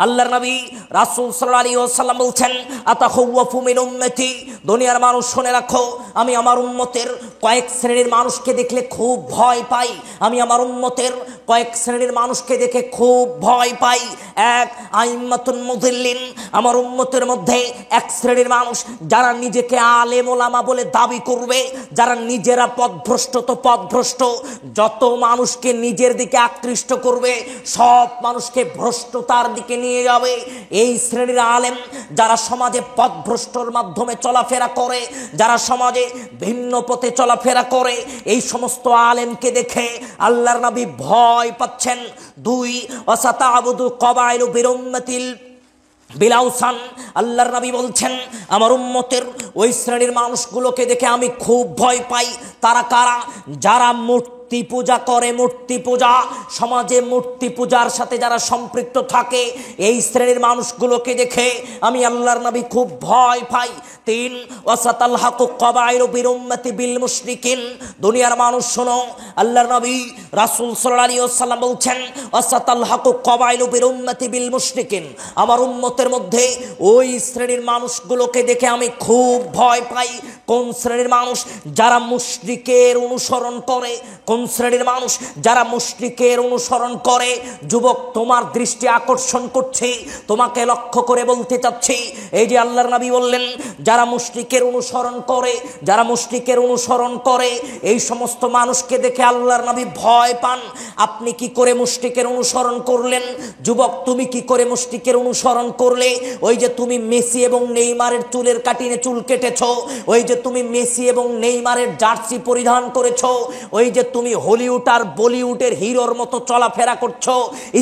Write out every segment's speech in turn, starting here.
আল্লাহর নবী রাসূল সাল্লাল্লাহু আলাইহি ওয়াসাল্লাম বলছেন, আতাখাওয়াফু মিন উম্মতি, দুনিয়ার মানুষ শুনে রাখো, আমি আমার উম্মতের কয়েক শ্রেণীর মানুষকে দেখলে খুব ভয় পাই। আমি আমার উম্মতের কয়েক শ্রেণীর মানুষকে দেখে খুব ভয় পাই। এক, আইম্মাতুন মুযিল্লিন, আমার উম্মতের মধ্যে এক শ্রেণীর মানুষ যারা নিজেকে আলেম ওলামা বলে দাবি করবে, যারা নিজেরা পথভ্রষ্ট তো পথভ্রষ্ট, যত মানুষকে নিজের দিকে আকৃষ্ট করবে সব মানুষকে ভ্রষ্টতার দিকে নিয়ে যাবে। এই শ্রেণীর আলেম যারা সমাজে পথভ্রষ্টর মাধ্যমে চলাফেরা করে, যারা সমাজে ভিন্ন পথে চলাফেরা করে, এই সমস্ত আলেমকে দেখে আল্লাহর নবী ভয় পাচ্ছেন। দুই, ওয়াসাতা'বুদু কবাইলু বিরুম্মাতিল বিলাউসান, আল্লাহর নবী বলছেন আমার উম্মতের ওই শ্রেণীর মানুষগুলোকে দেখে আমি খুব ভয় পাই। তারা কারা? যারা মূর্তি পূজা করে, মূর্তি পূজা, সমাজে মূর্তি পূজার সাথে যারা সম্পৃক্ত থাকে, এই শ্রেণীর মানুষগুলোকে দেখে আমি আল্লাহর নবী খুব ভয় পাই। তিন, ওয়াসাতালহাকু কবাইলু বিরুম্মাতি বিল মুশরিকিন, দুনিয়ার মানুষ শোনো, আল্লাহর নবী রাসূল সাল্লাল্লাহু আলাইহি ওয়াসাল্লাম বলছেন, ওয়াসাতালহাকু কবাইলু বিরুম্মাতি বিল মুশরিকিন, আমার উম্মতের মধ্যে ওই শ্রেণীর মানুষগুলোকে দেখে আমি খুব ভয় পাই। কোন শ্রেণীর মানুষ? যারা মুশরিকের অনুসরণ করে। কোন শ্রেণীর মানুষ? যারা মুশরিকের অনুসরণ করে। যুবক, তোমার দৃষ্টি আকর্ষণ করছে, তোমাকে লক্ষ্য করে বলতে চাচ্ছি, এই যে আল্লাহর নবী বললেন যারা মুশরিকের অনুসরণ করে, যারা মুশরিকের অনুসরণ করে, এই সমস্ত মানুষকে দেখে আল্লাহর নবী ভয় পান। আপনি কি করে মুশরিকের অনুসরণ করলেন? যুবক, তুমি কি করে মুশরিকের অনুসরণ করলে? ওই যে তুমি মেসি এবং নেইমারের চুলের কাটিনে চুল কেটেছো, ওই যে তুমি মেসি এবং নেইমারের জার্সি পরিধান করেছো, ওই যে তুমি হলিউড আর বলিউডের হিরোর মতো চলাফেরা করছো,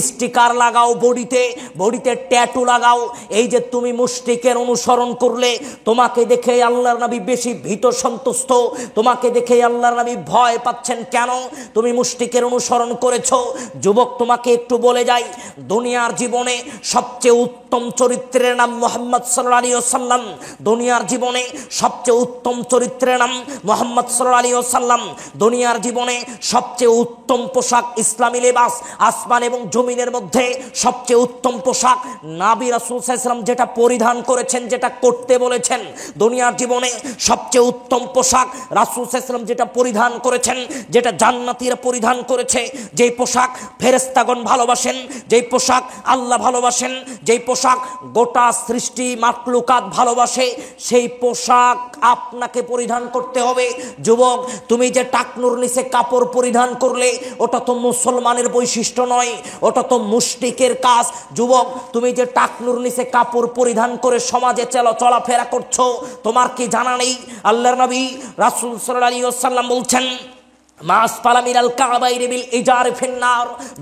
স্টিকার লাগাও বডিতে, বডিতে ট্যাটু লাগাও, এই যে তুমি মুশরিকের অনুসরণ করলে, তোমাকে দেখে আল্লাহর নবী বেশি ভীত সন্তুষ্ট, তোমাকে দেখে আল্লাহর নবী ভয় পাচ্ছেন। কেন? তুমি মুশরিকের অনুসরণ করেছো। যুবক, তোমাকে একটু বলে যাই, দুনিয়ার জীবনে সবচেয়ে উত্তম চরিত্রের নাম মুহাম্মদ সাল্লাল্লাহু আলাইহি ওয়াসাল্লাম। দুনিয়ার জীবনে সবচেয়ে উত্তম চরিত্রের নাম মুহাম্মদ সাল্লাল্লাহু আলাইহি ওয়াসাল্লাম। দুনিয়ার জীবনে সবচেয়ে উত্তম পোশাক ইসলামী লেবাস। আসমান এবং জমিনের মধ্যে সবচেয়ে উত্তম পোশাক নবী রাসূল সাল্লাল্লাহু আলাইহি ওয়াসাল্লাম যেটা পরিধান করেছেন, যেটা করতে বলেছেন। দুনিয়ার জীবনে সবচেয়ে উত্তম পোশাক রাসূল সাল্লাল্লাহু আলাইহি ওয়াসাল্লাম যেটা পরিধান করেছেন, যেটা জান্নাতীরা পরিধান করেছে, যেই পোশাক ফেরেশতাগণ ভালোবাসেন, যেই পোশাক আল্লাহ ভালোবাসেন, যেই পোশাক গোটা সৃষ্টি মাখলুকাত ভালোবাসে, সেই পোশাক আপনাকে পরিধান করতে হবে। যুবক, তুমি যে টাকনুর নিচে কাপড় পরিধান করলে, ওটা তো মুসলমানের বৈশিষ্ট্য নয়, ওটা তো মুশরিকের কাজ। যুবক, তুমি যে টাকনুর নিচে কাপড় পরিধান করে সমাজে চলাফেরা করছো, তোমার কি জানা নেই আল্লাহর নবী রাসূল সাল্লাল্লাহু আলাইহি ওয়াসাল্লাম বলছেন,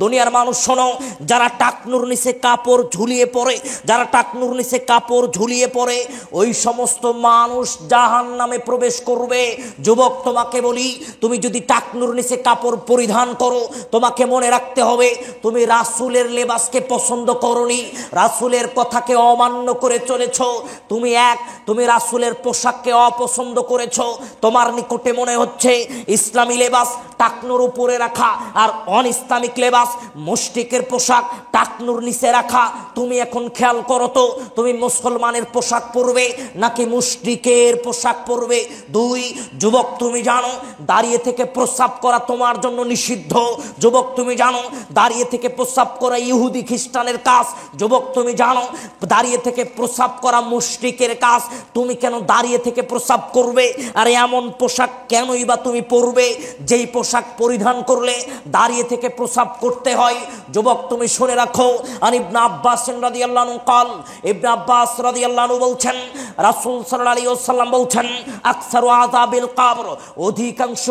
দুনিয়ার মানুষ শোনো, যারা টাকনুর নিচে কাপড় ঝুলিয়ে পড়ে, যারা টাকনুর নিচে কাপড় ঝুলিয়ে পড়ে, ওই সমস্ত মানুষ জাহান্নামে প্রবেশ করবে। যুবক, তোমাকে বলি, তুমি যদি টাকনুর নিচে কাপড় পরিধান করো, তোমাকে মনে রাখতে হবে তুমি রাসূলের লেবাসকে পছন্দ করনি, রাসূলের কথাকে অমান্য করে চলেছ। তুমি রাসূলের পোশাককে অপছন্দ করেছ। তোমার নিকটে মনে হচ্ছে ইসলামী লেবাস টাকনুর উপরে রাখা, আর অন ইসলামিক লেবাস মুশরিকের পোশাক টাকনুর নিচে রাখা। তুমি এখন খেয়াল করো তো, তুমি মুসলমানের পোশাক পরবে নাকি মুশরিকের পোশাক পরবে? দুই, যুবক, তুমি জানো দাঁড়িয়ে থেকে প্রস্রাব করা তোমার জন্য নিষিদ্ধ। যুবক, তুমি জানো দাঁড়িয়ে থেকে প্রস্রাব করা ইহুদি খ্রিস্টানের কাজ। যুবক, তুমি জানো দাঁড়িয়ে থেকে প্রস্রাব করা মুশরিকের কাজ। তুমি কেন দাঁড়িয়ে থেকে প্রস্রাব করবে? আর এমন পোশাক কেনই বা তুমি পরবে যেই পোশাক পরিধান করলে দাঁড়িয়ে থেকে প্রস্রাব করতে হয়? যুবক, তুমি শুনে রাখো, ইবনে আব্বাস রাদিয়াল্লাহু আনহু قال, ইবনে আব্বাস রাদিয়াল্লাহু আনহু বলছেন, রাসূল সাল্লাল্লাহু আলাইহি ওয়াসাল্লাম বলছেন, আকসারু আযাবিল কবর, অধিকাংশ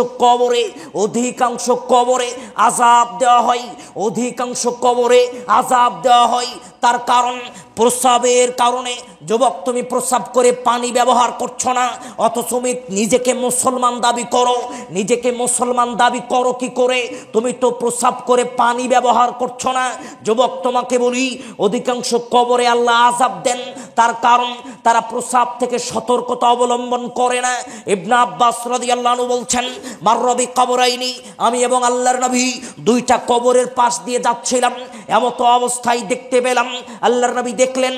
কবরে আযাব দেওয়া হয়, অধিকাংশ কবরে আযাব দেওয়া হয়। তার কারণ প্রস্রাবের কারণে। যুবক, তুমি প্রস্রাব করে পানি ব্যবহার করছো না, অথচ তুমি নিজেকে মুসলমান দাবি করো। নিজেকে মুসলমান দাবি করো কি করে? তুমি তো প্রস্রাব করে পানি ব্যবহার করছো না। যুবক, তোমাকে বলি, অধিকাংশ কবরে আল্লাহ আযাব দেন, তার কারণ তারা প্রস্রাব থেকে সতর্কতা অবলম্বন করে না। ইবনে আব্বাস রাদিয়াল্লাহু আনহু বলছেন, মাররা বিকবরাইনি, আমি এবং আল্লাহর নবী দুইটা কবরের পাশ দিয়ে যাচ্ছিলাম। এমতো অবস্থায় দেখতে পেলাম। আল্লাহর নবী দেখলেন,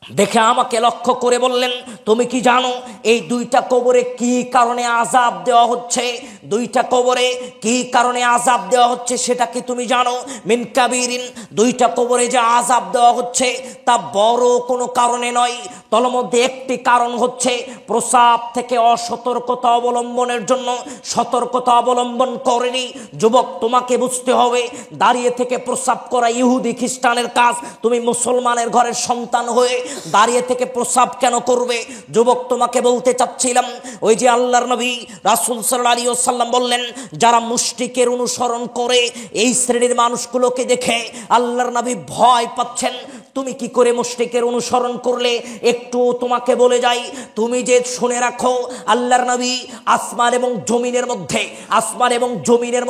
দেখে আমাকে লক্ষ্য করে বললেন, তুমি কি জানো এই দুইটা কবরে কি কারণে আযাব দেওয়া হচ্ছে? দুইটা কবরে কি কারণে আযাব দেওয়া হচ্ছে সেটা কি তুমি জানো? মিন কাবিরিন, দুইটা কবরে যে আযাব দেওয়া হচ্ছে তা বড় কোনো কারণে নয়। তন্মধ্যে একটি কারণ হচ্ছে প্রস্রাব থেকে অসতর্কতা অবলম্বনের জন্য সতর্কতা অবলম্বন করেনি। যুবক, তোমাকে বুঝতে হবে, দাঁড়িয়ে থেকে প্রস্রাব করা ইহুদি খ্রিস্টানের কাজ। তুমি মুসলমানের ঘরের সন্তান হয়ে দাঁড়িয়ে থেকে প্রস্রাব কেন করবে? যুবক, তোমাকে বলতে চাচ্ছিলাম, ওই যে আল্লাহর নবী রাসূল সাল্লাল্লাহু আলাইহি ওয়াসাল্লাম বললেন, যারা মুশরিকের অনুসরণ করে এই শ্রেণীর মানুষগুলোকে দেখে আল্লাহর নবী ভয় পাচ্ছেন। তুমি কি করে মুশরিকের অনুসরণ করলে? একটু তোমাকে বলে যাই, তুমি যে শুনে রাখো, আল্লাহর নবী আসমান এবং জমিনের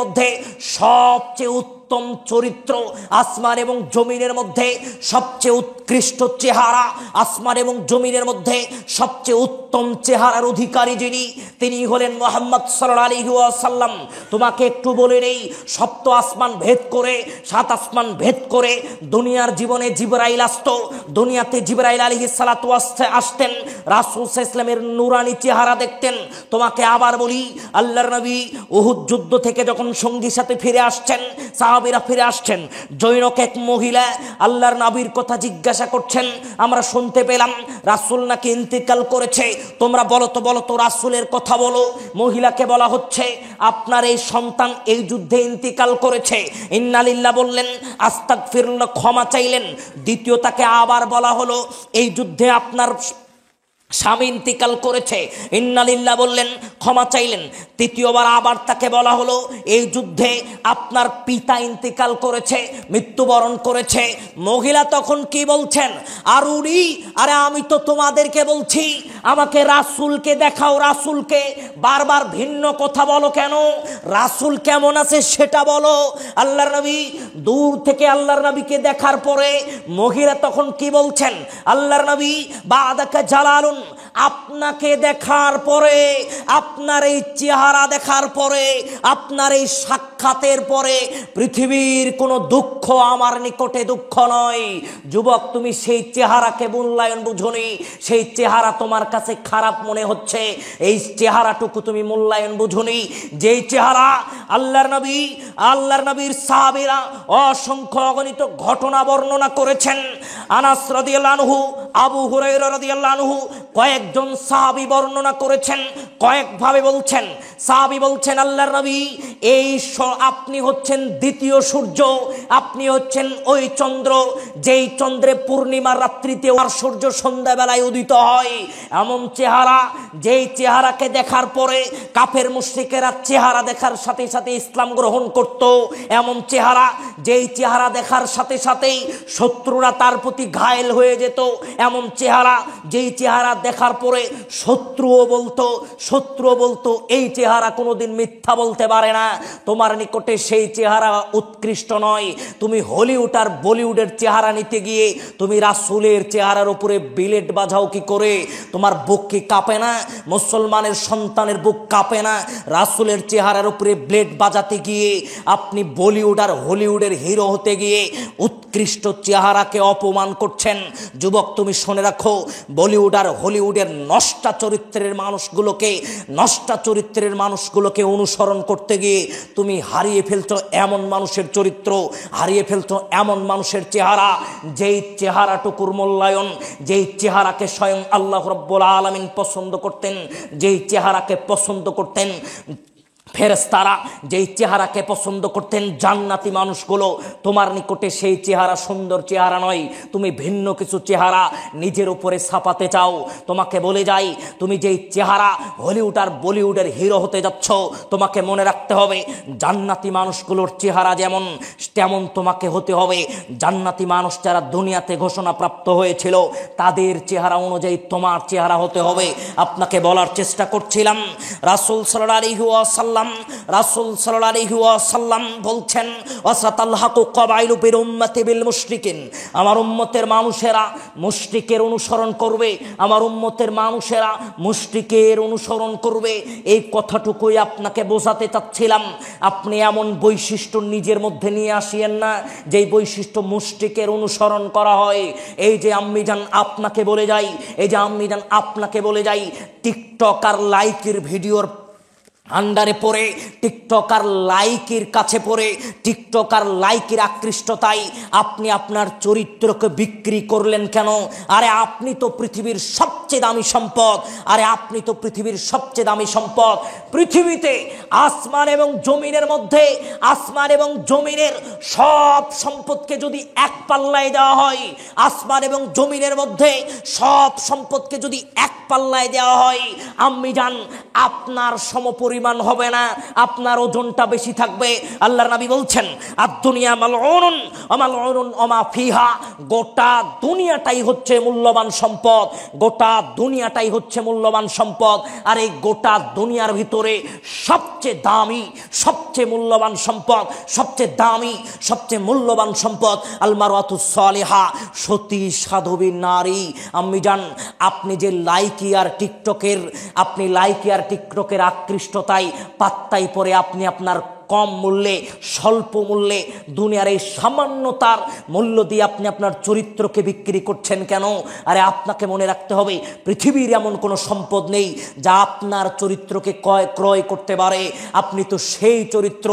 মধ্যে সবচেয়ে উত্তম চরিত্র, আসমান এবং জমিনের মধ্যে সবচেয়ে উৎকৃষ্ট চেহারা, আসমান এবং জমিনের মধ্যে সবচেয়ে উত্তম চেহারার অধিকারী যিনি, তিনি হলেন মুহাম্মদ সাল্লাল্লাহু আলাইহি ওয়াসাল্লাম। তোমাকে একটু বলে নেই, সপ্ত আসমান ভেদ করে, সাত আসমান ভেদ করে দুনিয়ার জীবনে জিবরাইল আসতো। দুনিয়াতে জিবরাইল আলাইহিস সালাতু আসতেন, রাসূল সাল্লাল্লাহু আলাইহি ওয়াসাল্লামের নূরানি চেহারা দেখতেন। তোমাকে আবার বলি, আল্লাহর নবী উহুদ যুদ্ধ থেকে যখন সঙ্গীর সাথে ফিরে আসছেন, সাহাবীরা ফিরে আসছেন, জৈনক এক মহিলা আল্লাহর নবীর কথা জিজ্ঞাসা করছেন, আমরা শুনতে পেলাম রাসূল নাকি ইন্তিকাল করেছে, তোমরা বলো তো রাসূলের কথা বলো। মহিলাকে বলা হচ্ছে, আপনার এই সন্তান এই যুদ্ধে ইন্তিকাল করেছে। ইন্না লিল্লাহ বললেন, আস্তাগফিরুল্লাহ ক্ষমা চাইলেন। দ্বিতীয় তাকে আবার বলা হলো, এই যুদ্ধে আপনার স্বামী ইন্তিকাল করেছে। ইন্না লিল্লাহ বললেন, ক্ষমা চাইলেন। তৃতীয়বার আবার তাকে বলা হলো, এই যুদ্ধে আপনার পিতা ইন্তিকাল করেছে, মৃত্যুবরণ করেছে। মহিলা তখন কি বলছেন, আরে আমি তো তোমাদেরকে বলছি আমাকে রাসূলকে দেখাও, রাসূলকে। বারবার ভিন্ন কথা বলো কেন? রাসূল কেমন আছে সেটা বলো। আল্লাহর নবী দূর থেকে আল্লাহর নবীকে দেখার পরে মহিলা তখন কি বলছেন, আল্লাহর নবী বাদাকা জালালুন, আপনাকে দেখার পরে, আপনার এই চেহারা দেখার পরে, আপনার এই সাক্ষাতের পরে পৃথিবীর কোনো দুঃখ আমার নিকটে দুঃখ নয়। যুবক, তুমি সেই চেহারাকে মূল্যায়ন বুঝোনি, সেই চেহারা তোমার কাছে খারাপ মনে হচ্ছে, এই চেহারাটুকু তুমি মূল্যায়ন বুঝোনি। যেই চেহারা আল্লাহর নবীর সাহাবীরা অসংখ্য অগণিত ঘটনা বর্ণনা করেছেন। আনাস রাদিয়াল্লাহু আনহু, আবু হুরায়রা রাদিয়াল্লাহু আনহু, কয়েকজন সাহাবী বর্ণনা করেছেন, কয়েকভাবে বলছেন। সাহাবী বলছেন, আল্লাহর নবী আপনি হচ্ছেন দ্বিতীয় সূর্য, আপনি হচ্ছেন ওই চন্দ্র যেই চন্দ্রে পূর্ণিমার রাত্রিতে আর সূর্য সন্ধ্যাবেলায় উদিত হয়। এমন চেহারা, যেই চেহারাকে দেখার পরে কাফের মুশরিকেরা চেহারা দেখার সাথে সাথে ইসলাম গ্রহণ করত। এমন চেহারা, যেই চেহারা দেখার সাথে সাথেই শত্রুরা তার প্রতি ঘায়েল হয়ে যেত। এমন চেহারা, যেই চেহারা দেখার পরে শত্রুও বলতো এই চেহারা কোনোদিন মিথ্যা বলতে পারে না। তোমার নিকটে সেই চেহারা উৎকৃষ্ট নয়। তুমি হলিউড আর বলিউডের চেহারা নিতে গিয়ে তুমি রাসূলের চেহারার উপরে বিলেট বাজাও কি করে? তোমার বুক কি কাঁপে না? মুসলমানের সন্তানের বুক কাঁপে না রাসূলের চেহারার উপরে ব্লেড বাজাতে গিয়ে? আপনি বলিউড আর হলিউডের হিরো হতে গিয়ে উৎকৃষ্ট চেহারাকে অপমান করছেন। যুবক, তুমি শুনে রাখো, বলিউড আর হলিউডের নষ্টা চরিত্রের মানুষগুলোকে অনুসরণ করতে গিয়ে তুমি হারিয়ে ফেলছো এমন মানুষের চরিত্র, হারিয়ে ফেলছো এমন মানুষের চেহারা, যেই চেহারাটুকুর মূল্যায়ন, যেই চেহারাকে স্বয়ং আল্লাহ রাব্বুল আলামিন পছন্দ করতেন, যেই চেহারাকে পছন্দ করতেন ফেরেশতারা, যেই চেহারাকে পছন্দ করতেন জান্নাতি মানুষগুলো, তোমার নিকটে সেই চেহারা সুন্দর চেহারা নয়। তুমি ভিন্ন কিছু চেহারা নিজের উপরে ছাপাতে চাও। তোমাকে বলে যাই, তুমি যেই চেহারা হলিউড আর বলিউডের হিরো হতে যাচ্ছ, তোমাকে মনে রাখতে হবে জান্নাতি মানুষগুলোর চেহারা যেমন, তেমন তোমাকে হতে হবে। জান্নাতি মানুষ যারা দুনিয়াতে ঘোষণাপ্রাপ্ত হয়েছিল তাদের চেহারা অনুযায়ী তোমার চেহারা হতে হবে। আপনাকে বলার চেষ্টা করছিলাম, রাসূল সাল্লাল্লাহু আলাইহি ওয়াসাল্লাম হারাম। রাসূল সাল্লাল্লাহু আলাইহি ওয়াসাল্লাম বলছেন ওয়াসাতালহাকু কাবাইলু বিল উম্মতি বিল মুশরিকিন, আমার উম্মতের মানুষেরা মুশরিকের অনুসরণ করবে, আমার উম্মতের মানুষেরা মুশরিকের অনুসরণ করবে। এই কথাটুকুই আপনাকে বোঝাতে চাচ্ছিলাম। আপনি এমন বৈশিষ্ট্য নিজের মধ্যে নিয়ে আসিয়েন না যেই বৈশিষ্ট্য মুশরিকের অনুসরণ করা হয়। এই যে আম্মিজান আপনাকে বলে যাই, এই যে আম্মিজান আপনাকে বলে যাই, টিকটক আর লাইকের ভিডিওর আন্ডারে পড়ে, টিকটক আর লাইকের কাছে পড়ে, টিকটক আর লাইকের আকৃষ্টতায় আপনি আপনার চরিত্রকে বিক্রি করলেন কেন? আরে আপনি তো পৃথিবীর সবচেয়ে দামি সম্পদ, আরে আপনি তো পৃথিবীর সবচেয়ে দামি সম্পদ। পৃথিবীতে আসমান এবং জমিনের মধ্যে, আসমান এবং জমিনের সব সম্পদকে যদি এক পাল্লায় দেওয়া হয়, আসমান এবং জমিনের মধ্যে সব সম্পদকে যদি এক পাল্লায় দেওয়া হয়, আম্মিজান আপনার সমপরিমাণ হবে না, আপনার ওজনটা বেশি থাকবে। আল্লাহর নবী বলছেন আদ-দুনিয়া মালউনুন ওয়া মালউনুন ওয়া মা ফিহা, গোটা দুনিয়াটাই হচ্ছে মূল্যবান সম্পদ, গোটা দুনিয়াটাই হচ্ছে মূল্যবান সম্পদ। আর এই গোটা দুনিয়ার ভিতরে সবচেয়ে দামি, সবচেয়ে মূল্যবান সম্পদ, সবচেয়ে দামি, সবচেয়ে মূল্যবান সম্পদ আল মারওয়াতুস সালিহা, সতী সাধবী নারী। আম্মিজান আপনি যে লাইকি আর টিকটকের, আপনি লাইকি আর টিকটকের আকৃষ্টতায় পাত্তাই পরে আপনি আপনার কম মূল্যে, স্বল্প মূল্যে, দুনিয়ার এই সামান্যতার মূল্য দিয়ে আপনি আপনার চরিত্রকে বিক্রি করছেন কেন? আরে আপনাকে মনে রাখতে হবে পৃথিবীর এমন কোনো সম্পদ নেই যা আপনার চরিত্রকে ক্রয় করতে পারে। আপনি তো সেই চরিত্র,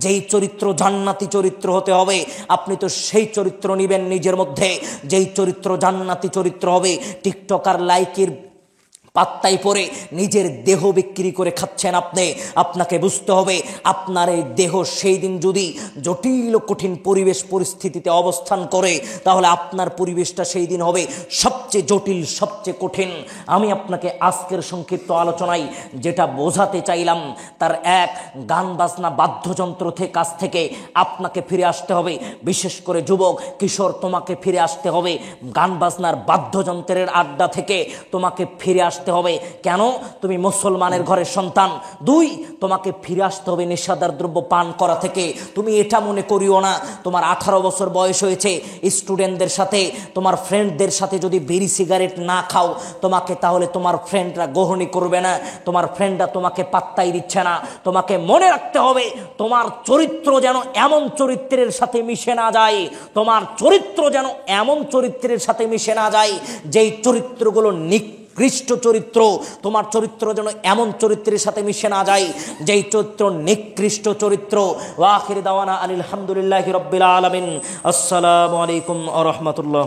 যেই চরিত্র জান্নাতি চরিত্র হতে হবে, আপনি তো সেই চরিত্র নেবেন নিজের মধ্যে, যেই চরিত্র জান্নাতি চরিত্র হবে। টিকটক আর লাইকের পাত্তাই পরে নিজের দেহ বিক্রি করে খাচ্ছেন আপনি। আপনাকে বুঝতে হবে আপনার এই দেহ সেই দিন যদি জটিল কঠিন পরিবেশ পরিস্থিতিতে অবস্থান করে, তাহলে আপনার পরিবেশটা সেই দিন হবে সবচেয়ে জটিল, সবচেয়ে কঠিন। আমি আপনাকে আজকের সংক্ষিপ্ত আলোচনায় যেটা বোঝাতে চাইলাম, তার এক, গান বাজনা বাদ্যযন্ত্র কাছ থেকে আপনাকে ফিরে আসতে হবে। বিশেষ করে যুবক কিশোর, তোমাকে ফিরে আসতে হবে গান বাজনার বাদ্যযন্ত্রের আড্ডা থেকে, তোমাকে ফিরে আসতে হবে। কেন? তুমি মুসলমানের ঘরের সন্তান। দুই, তোমাকে ফিরে আসতে হবে নেশাদার দ্রব্য পান করা থেকে। তুমি এটা মনে করিও না তোমার 18 বছর বয়স হয়েছে, স্টুডেন্টদের সাথে, তোমার ফ্রেন্ডদের সাথে যদি বিড়ি সিগারেট না খাও, তোমাকে তাহলে তোমার ফ্রেন্ডরা গ্রহণই করবে না, তোমার ফ্রেন্ডরা তোমাকে পাত্তাই দিচ্ছে না। তোমাকে মনে রাখতে হবে তোমার চরিত্র যেন এমন চরিত্রের সাথে মিশে না যায়, তোমার চরিত্র যেন এমন চরিত্রের সাথে মিশে না যায় যেই চরিত্রগুলো নিকৃষ্ট চরিত্র। তোমার চরিত্র যেন এমন চরিত্রের সাথে মিশে না যায় যেই চরিত্র নিকৃষ্ট চরিত্র। ওয়া আখির দাওয়ানা আলহামদুলিল্লাহি রাব্বিল আলামিন। আসসালামু আলাইকুম ওয়া রাহমাতুল্লাহ।